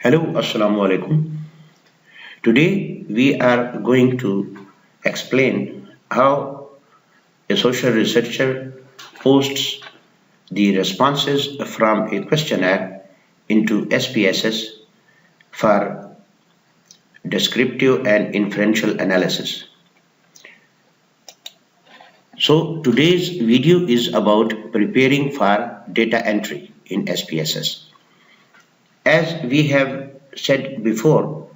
Hello, Assalamu alaikum. Today we are going to explain how a social researcher posts the responses from a questionnaire into SPSS for descriptive and inferential analysis. So today's video is about preparing for data entry in SPSS. As we have said before,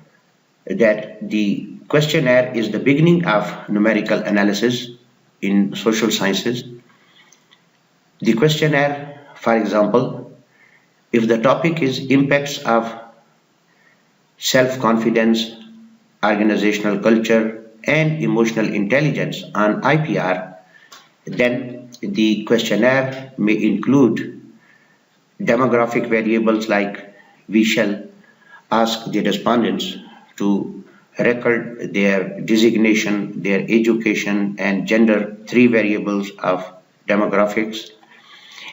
that the questionnaire is the beginning of numerical analysis in social sciences. The questionnaire, for example, if the topic is impacts of self-confidence, organizational culture, and emotional intelligence on IPR, then the questionnaire may include demographic variables like we shall ask the respondents to record their designation, their education, and gender, three variables of demographics.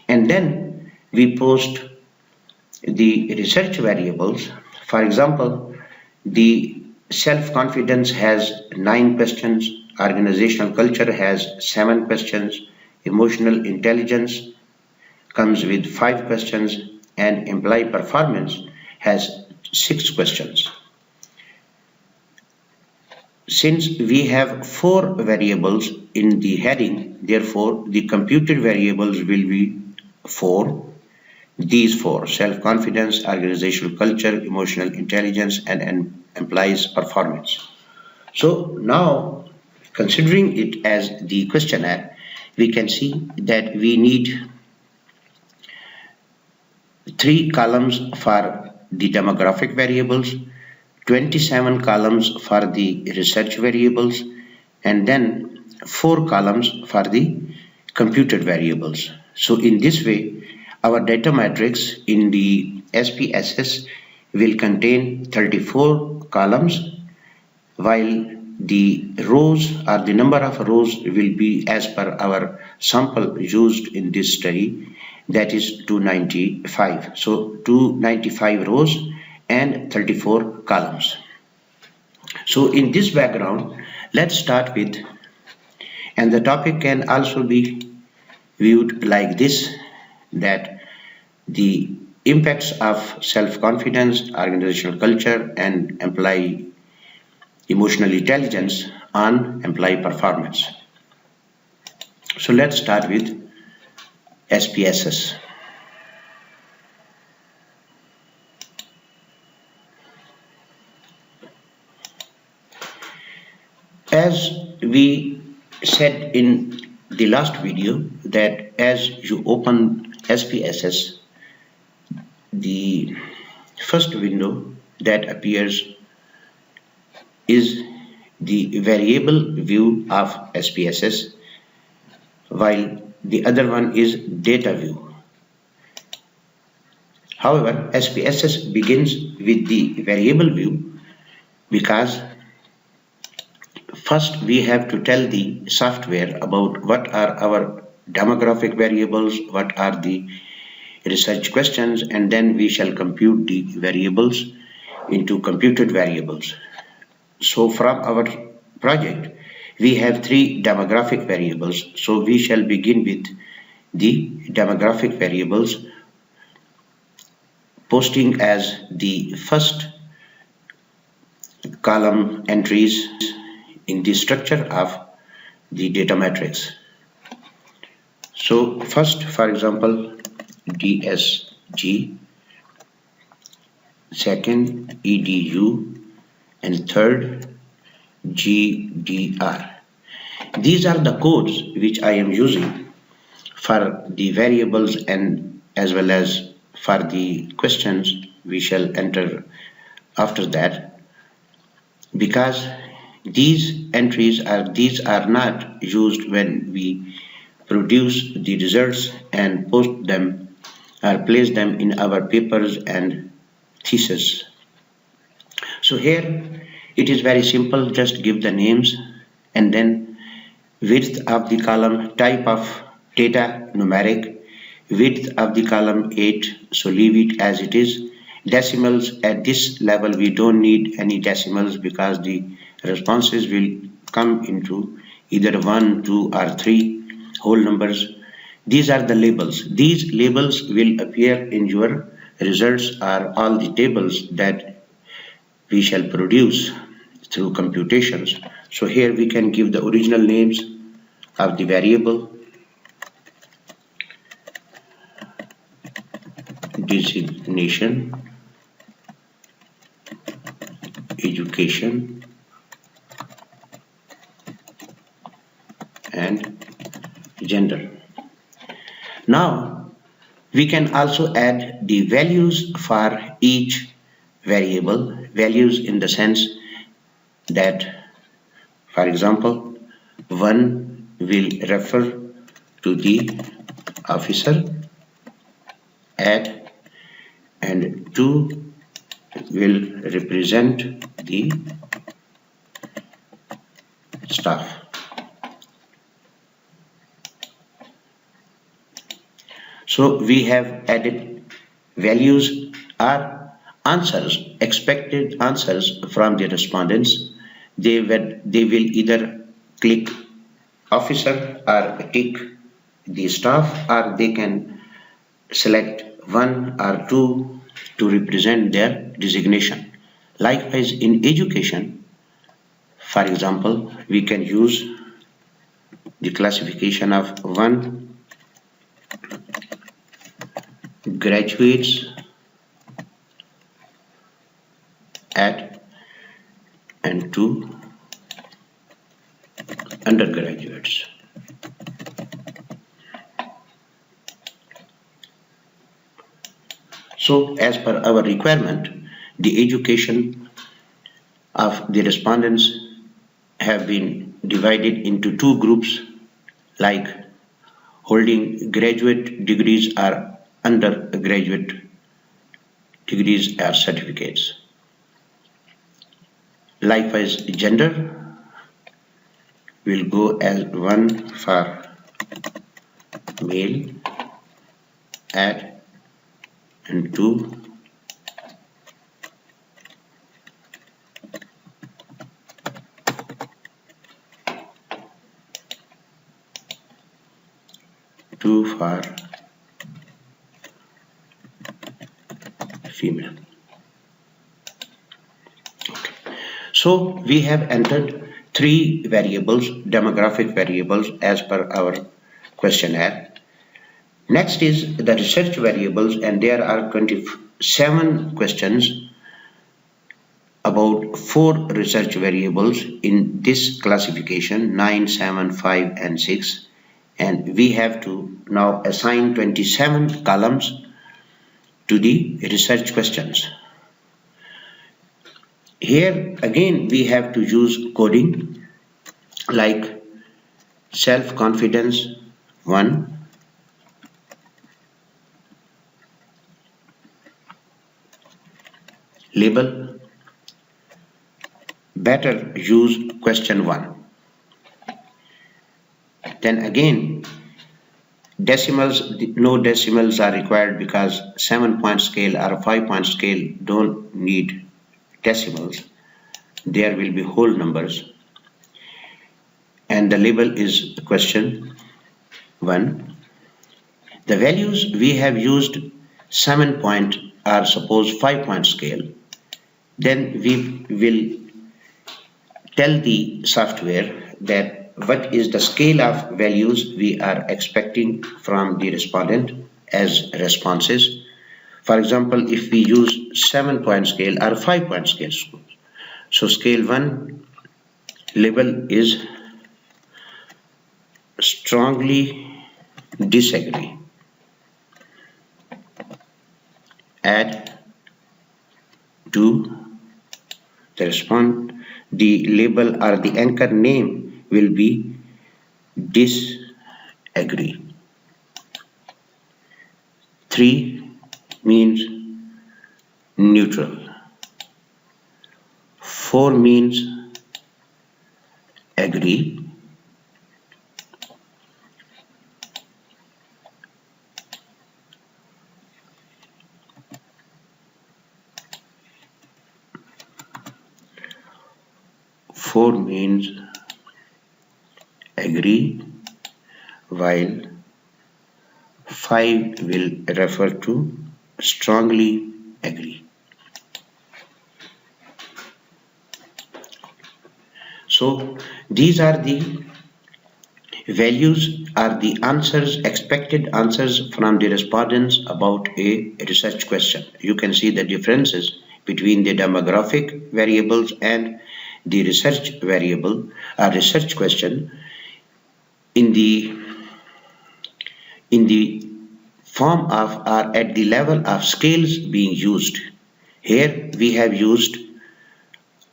And then we post the research variables. For example, the self-confidence has 9 questions, organizational culture has 7 questions, emotional intelligence comes with 5 questions, and employee performance has 6 questions. Since we have 4 variables in the heading, therefore the computed variables will be 4. These 4: self-confidence, organizational culture, emotional intelligence, and employees performance. So now, considering it as the questionnaire, we can see that we need 3 columns for the demographic variables, 27 columns for the research variables, and then 4 columns for the computed variables. So in this way, our data matrix in the SPSS will contain 34 columns, while the rows or the number of rows will be as per our sample used in this study, that is 295. So 295 rows and 34 columns. So in this background, let's start with, and the topic can also be viewed like this, that the impacts of self-confidence, organizational culture, and employee emotional intelligence on employee performance. So let's start with SPSS. As we said in the last video, that as you open SPSS, the first window that appears is the variable view of SPSS, while the other one is data view. However, SPSS begins with the variable view because first we have to tell the software about what are our demographic variables, what are the research questions, and then we shall compute the variables into computed variables. So from our project, we have 3 demographic variables. So we shall begin with the demographic variables, posting as the first column entries in the structure of the data matrix. So first, for example, DSG, second EDU, and third GDR. These are the codes which I am using for the variables and as well as for the questions we shall enter after that, because these entries are not used when we produce the results and post them or place them in our papers and thesis. So here it is very simple, just give the names and then width of the column, type of data numeric, width of the column 8, so leave it as it is, Decimals at this level, we don't need any decimals because the responses will come into either 1, 2 or 3 whole numbers. These are the labels. These labels will appear in your results or all the tables that we shall produce through computations. So here we can give the original names of the variable, designation, education, and gender. Now we can also add the values for each variable, values in the sense that, for example, 1 will refer to the officer, at, and 2 will represent the staff. So we have added values or answers, expected answers from the respondents. They will either click officer or tick the staff, or they can select 1 or 2 to represent their designation. Likewise, in education, for example, we can use the classification of 1 graduates at and 2 undergraduates. So as per our requirement, the education of the respondents have been divided into 2 groups, like holding graduate degrees or undergraduate degrees or certificates. Likewise, gender will go as 1 for male at and 2 for female. Okay. So we have entered 3 variables, demographic variables, as per our questionnaire. Next is the research variables, and there are 27 questions about 4 research variables in this classification, 9, 7, 5 and 6. And we have to now assign 27 columns to the research questions. Here again we have to use coding, like self-confidence 1, label, better use question 1. Then again, decimals, no decimals are required because 7-point scale or a 5-point scale don't need decimals. There will be whole numbers. And the label is question 1. The values we have used 7-point or suppose 5-point scale. Then we will tell the software that what is the scale of values we are expecting from the respondent as responses. For example, if we use 7-point scale or 5-point scale, so scale 1 label is strongly disagree. Add to the label or the anchor name will be disagree. 3 means neutral. 4 means agree. 4 means agree, while 5 will refer to strongly agree. So these are the values are the answers, expected answers from the respondents about a research question. You can see the differences between the demographic variables and the research variable, a research question in the form of or at the level of scales being used. Here we have used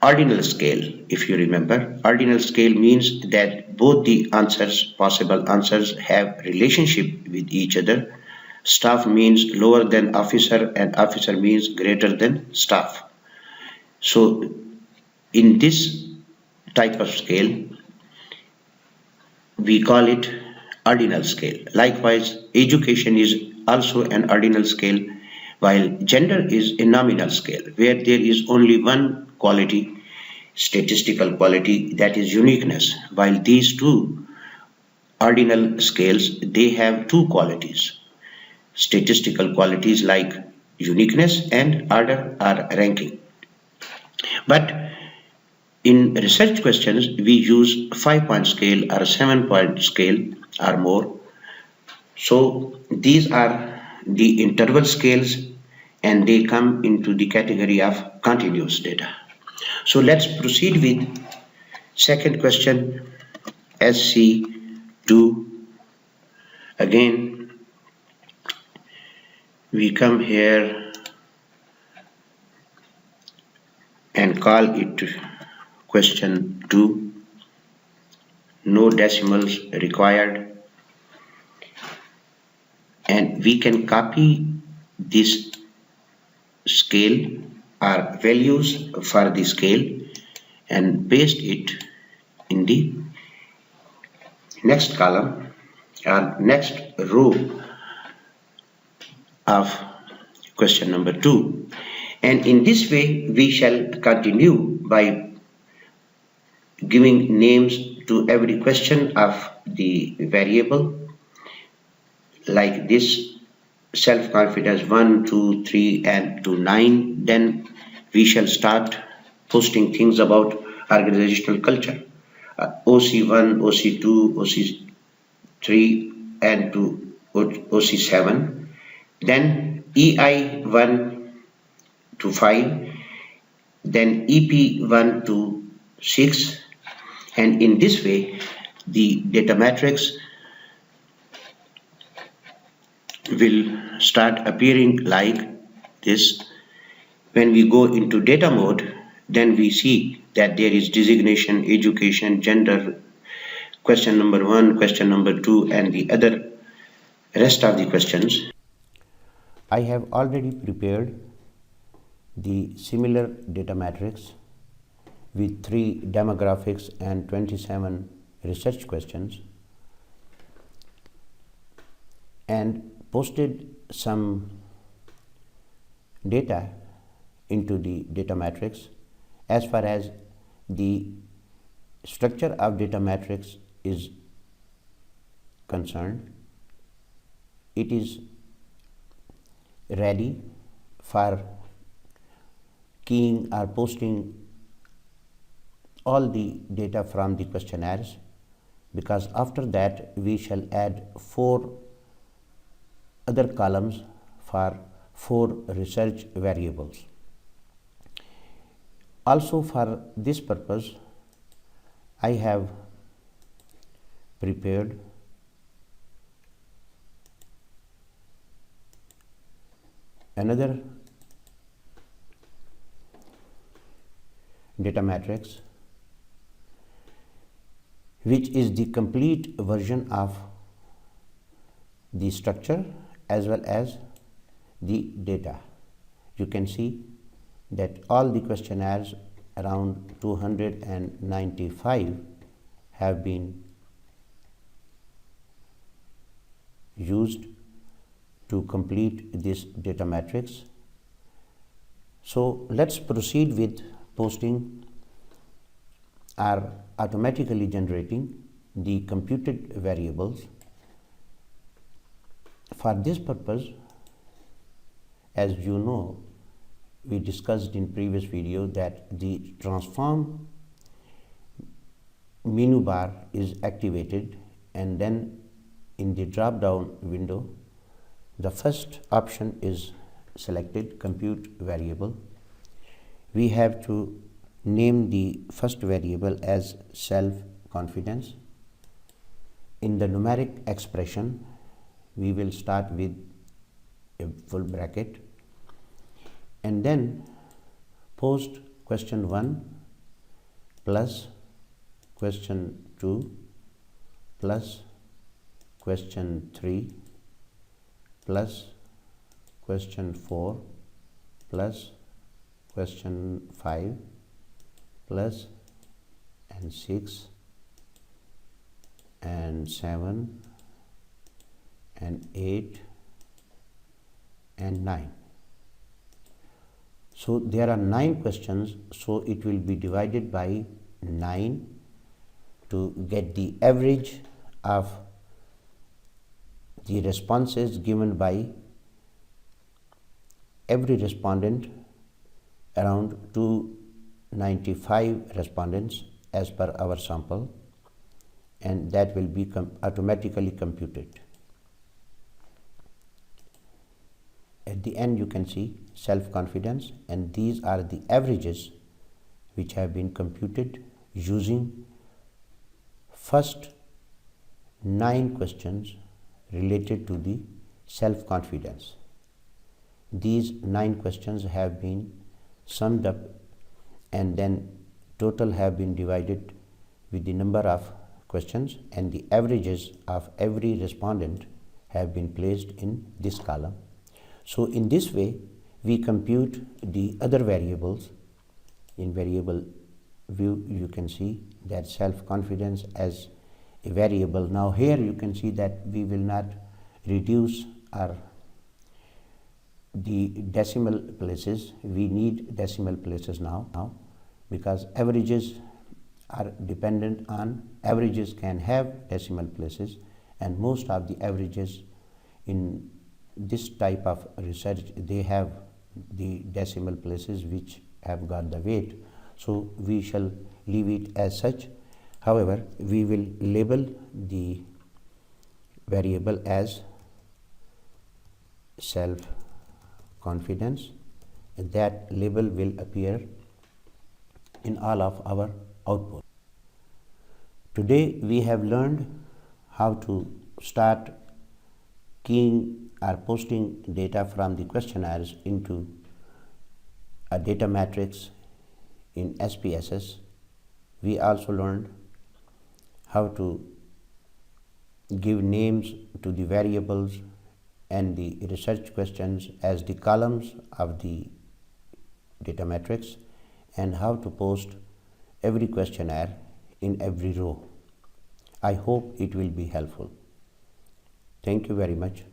ordinal scale. If you remember, ordinal scale means that both the answers, possible answers, have relationship with each other. Staff means lower than officer and officer means greater than staff. So in this type of scale, we call it ordinal scale. Likewise, education is also an ordinal scale, while gender is a nominal scale, where there is only one quality, statistical quality, that is uniqueness, while these two ordinal scales, they have two qualities, statistical qualities like uniqueness and order or ranking. But in research questions, we use 5-point scale or 7-point scale or more. So these are the interval scales and they come into the category of continuous data. So let's proceed with second question, SC2. Again, we come here and call it question 2. No decimals required. And we can copy this scale or values for the scale and paste it in the next column or next row of question number 2. And in this way we shall continue by giving names to every question of the variable, like this, self-confidence 1, 2, 3 and to 9. Then we shall start posting things about organizational culture, OC1, OC2, OC3 and to OC7. Then EI1 to 5, then EP1 to 6, and in this way the data matrix will start appearing like this. When we go into data mode, then we see that there is designation, education, gender, question number 1, question number 2 and the other rest of the questions. I have already prepared the similar data matrix with 3 demographics and 27 research questions and posted some data into the data matrix. As far as the structure of data matrix is concerned, it is ready for keying or posting all the data from the questionnaires, because after that we shall add 4 other columns for 4 research variables. Also for this purpose, I have prepared another data matrix, which is the complete version of the structure as well as the data. You can see that all the questionnaires, around 295, have been used to complete this data matrix. So let's proceed with posting are automatically generating the computed variables. For this purpose, as you know, we discussed in previous video that the transform menu bar is activated, and then in the drop down window the first option is selected, compute variable. We have to name the first variable as self confidence. In the numeric expression, we will start with a full bracket and then post question 1 plus question 2 plus question 3 plus question 4 plus question 5 plus and 6 and 7 and 8 and 9. So there are 9 questions, so it will be divided by 9 to get the average of the responses given by every respondent, around 295 respondents as per our sample, and that will be automatically computed. At the end you can see self-confidence, and these are the averages which have been computed using first 9 questions related to the self-confidence. These 9 questions have been summed up and then total have been divided with the number of questions, and the averages of every respondent have been placed in this column. So in this way we compute the other variables. In variable view you can see that self-confidence as a variable. Now here you can see that we will not reduce the decimal places. We need decimal places now because averages are dependent on, averages can have decimal places, and most of the averages in this type of research, they have the decimal places which have got the weight, so we shall leave it as such. However, we will label the variable as self confidence, and that label will appear in all of our output. Today we have learned how to start keying or posting data from the questionnaires into a data matrix in SPSS. We also learned how to give names to the variables and the research questions as the columns of the data matrix, and how to post every questionnaire in every row. I hope it will be helpful. Thank you very much.